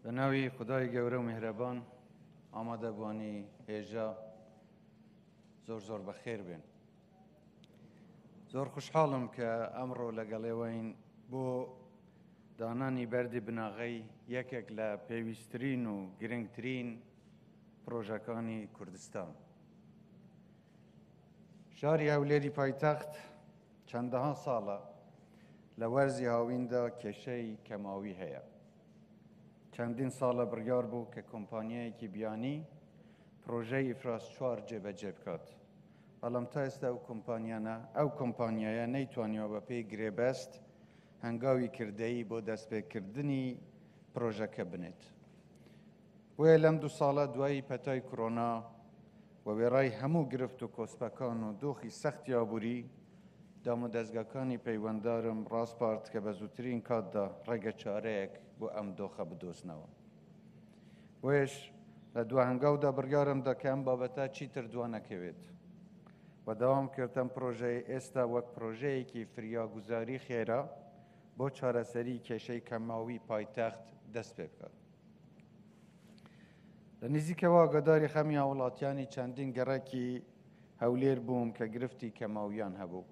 به ناوی خدای گەورە و میهرەبان ئامادەبوانی هێژە زۆر بەخێر بێن. زۆر خوشحاڵم کە ئەمڕۆ لەگەڵێوەین بۆ دانانی بەردی بناغەی یەکێک لە پێویستترین و گرنگترین پرۆژەکانی کوردستان. شاری هەولێری پایتەخت چەندەها ساڵە لە وەرزی هاویندا کێشەی کەماوی هەیە. چەندین ساڵە بڕیار بوو کە کۆمپانیایەکی بیانی پرۆژەی ئینفراستراکچوار جێبەجێ بکات، بەڵام تا ئێستا ئەو کۆمپانیایە نەیتوانیەوە بە پێی گرێبەست هەنگاوی کردەیی بۆ دەستپێکردنی پرۆژەکە بنێت. بۆیە لەم 2 ساڵە دوایی پەتای کۆڕۆنا و وێڕای هەموو گرفت و کۆسپەکان و دۆخی سەختی ئابووری، دام و دەستگاکانی پەیوەنددارم ڕاستپارت کە بە زووترین کاتدا ڕێگە چارەیەک بۆ ئەم دۆخە بدۆزنەوە. بۆیش لە دووهەنگاودا بڕیارم دا کە ئەم بابەتە چیتر دوانەکەوێت و داوام کردم پرۆژەی ئێستا وەک پرۆژەیەکی فریاگوزاری خێرا بۆ چارەسەری کێشەی کەماوی پایتەخت دەست پێ بکات. لە نزیکەوە ئاگاداری خەمی وڵاتیانی چەندین گەڕێکی هەولێر بووم کە گرفتی کەماویان هەبوو.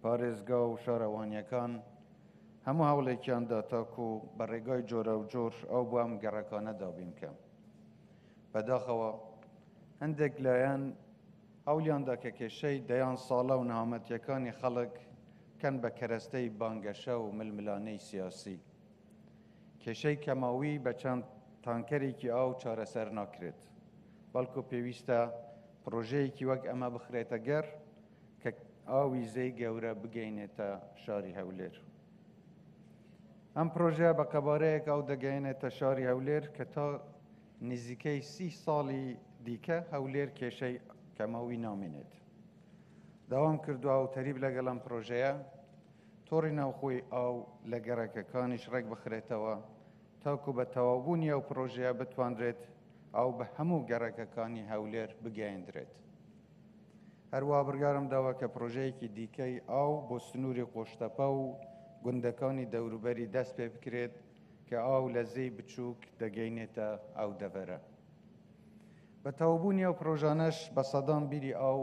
پارێزگا و شارەوانیەکان هەموو هەوڵێکیاندا تاکو بە ڕێگای جۆرە و جۆر ئەو بۆ ئەم گەڕەکانە دابین بکەم. بەداخەوە هەندێک لایەن هەوڵیاندا کە کێشەی دەیان ساڵە و نەهامەتیەکانی خەڵک کەن بە کەرەستەی بانگەشە و ململانەی سیاسی. کێشەی کەماوی بە چەند تانکەرێکی ئاو چارەسەر ناکرێت، بەڵکو پێویستە پرۆژەیەکی وەک ئەمە بخرێتە گەر کە ئاوی زەی گەورە بگەینێتە شاری هەولێر. ئەم پرۆژە بە قەبارەیەک ئاو دەگەینێتە شاری هەولێر کە تا نزیکەی 30 ساڵی دیکە هەولێر کێشەی کەماوی نامێنێت. داوام کردووە و تەریب لەگەڵ ئەم پرۆژەیە تۆڕی ناوخۆی ئاو لە گەڕەکەکانیش ڕێک بخرێتەوە تاکو بە تەواوبوونی ئەو پرۆژەیە بتوانرێت ئاو بە هەموو گەڕەکەکانی هەولێر بگەیەندرێت. هەروە بڕیارم داوە کە پرۆژەیەکی دیکەی ئاو بۆ سنووری قۆشتەپە و گوندەکانی دەوروبەری دەست پێ بکرێت کە ئاو لە زەی بچووک دەگەینێتە ئەو دەڤەرە. بە تەواوبوونی ئەو پرۆژانەش بە سەدان بیری ئاو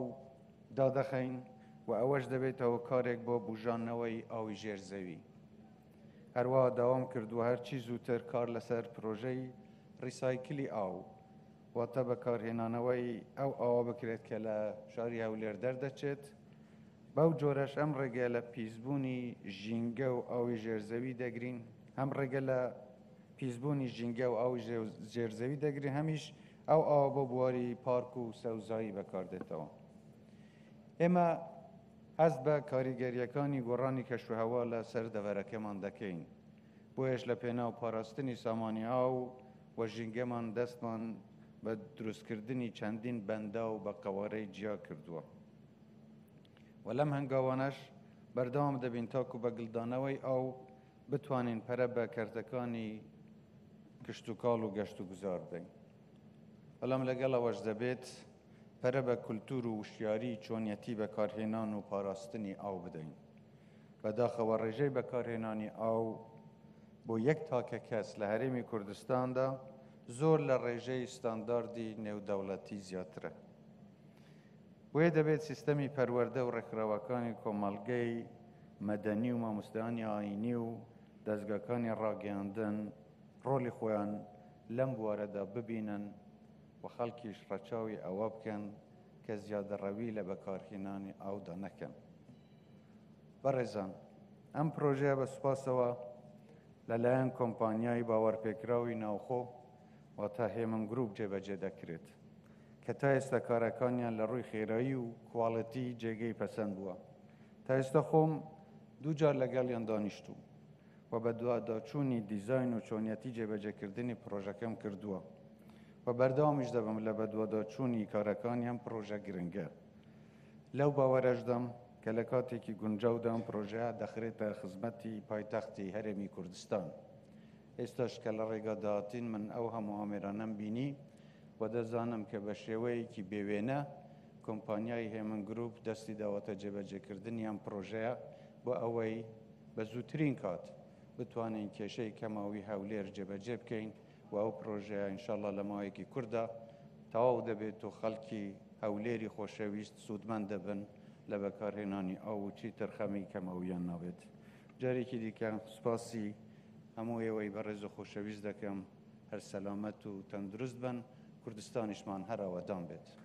دادەخەین و ئەوەش دەبێتەوە کارێک بۆ بوژانەوەی ئاوی ژێرزەوی. هەروە داوام کردووە هەرچی زووتر کار لەسەر پرۆژەی ڕیسایکلی ئاو، واتە بەکارهێنانەوەی ئەو ئاوە بکرێت کە لە شاری هەولێر دەردەچێت. بەو جۆرەش ئەم ڕێگە لە پیسبوونی ژینگە و ئاوی ژێرزەوی دەگرین، هەم ڕێگە لە پیسبوونی ژینگە و ئاوی ژێرزەوی دەگرین، هەمیش ئەو ئاوە بۆ بواری پارک و سەوزایی بەکاردێتەوە. ئێمە هەست بە کاریگەریەکانی گۆڕانی کەشوهەوا لە سەر دەڤەرەکەمان دەکەین، بۆیش لە پێناو پاراستنی سامانی ئاو و ژینگەمان دەستمان بە دروستکردنی چەندین بەندا و بە قەوارەی جیا کردووە. و لەم هەنگاوانەش بەردەوام دەبین تاکو بە گڵدانەوەی ئاو بتوانین پەرە بە کەرتەکانی کشت و کاڵ و گەشت و گوزار بدەین. بەڵام لەگەڵەوەش دەبێت پەرە بە کولتور و وشیاری چۆنیەتی بەکارهێنان و پاراستنی ئاو بدەین. بەداخەوە ڕێژەی بەکارهێنانی ئاو بۆ یەک تاکە کەس لە هەرێمی کوردستاندا زۆر لە ڕێژەی ستانداردی نێودەوڵەتی زیاترە. بۆیە دەبێت سیستەمی پەروەردە و ڕێکخراوەکانی کۆمەڵگەی مەدەنی و مامۆستایانی ئاینی و دەستگاکانی ڕاگەیاندن ڕۆلی خۆیان لەم بوارەدا ببینن و خەڵکیش ڕەچاوی ئەوە بکەن کە زیادەڕەوی لە بەکارهێنانی ئاودا نەکەن. بەڕێزان، ئەم پرۆژەیە بە سوپاسەوە لەلایەن کۆمپانیای باوەڕپێکراوی ناوخۆ واتە هێمن گروپ جێبەجێ دەکرێت کە تا ئێستا کارەکانیان لە ڕووی خێرایی و کواڵەتی جێگەی پەسەند بووە. تا ئێستا خۆم 2 جار لەگەڵیان دانیشتوم و بە دواداچوونی دیزاین و چۆنیەتی جێبەجێکردنی پرۆژەکەم کردووە و بەردەوامیش دەبم لە بە دواداچوونی کارەکانی ئەم پرۆژە گرنگە. لەو باوەرەشدەم کە لە کاتێکی گونجاودا ئەم پرۆژەیە دەخرێتە خزمەتی پایتەختی هەرێمی کوردستان. ئێستاش کە لە ڕێگەداهاتین من ئەو هەموو ئامێرانەم بینی و دەزانم کە بە شێوەیەکی بێوێنە کۆمپانیای هێمن گروپ دەستی داوەتە جێبەجێکردنی ئەم پرۆژەیە بۆ ئەوەی بە زووترین کات بتوانین کێشەی کەماوی هەولێر جێبەجێ بکەین و ئەو پرۆژەیە ئینشاءڵڵا لە ماوەیەکی کووردا تەواو دەبێت و خەڵکی هەولێری خۆشەویست سوودمەند دەبن لە بەکارهێنانی ئاو و چیتر خەمی کەمەویان ناوێت. جارێکی دیکە سوپاسی هەموو ئێوەی بەڕێز و خۆشەویست دەکەم، هەر سەلامەت و تەندروست بن، کوردستانیشمان هەر ئەوەدان بێت.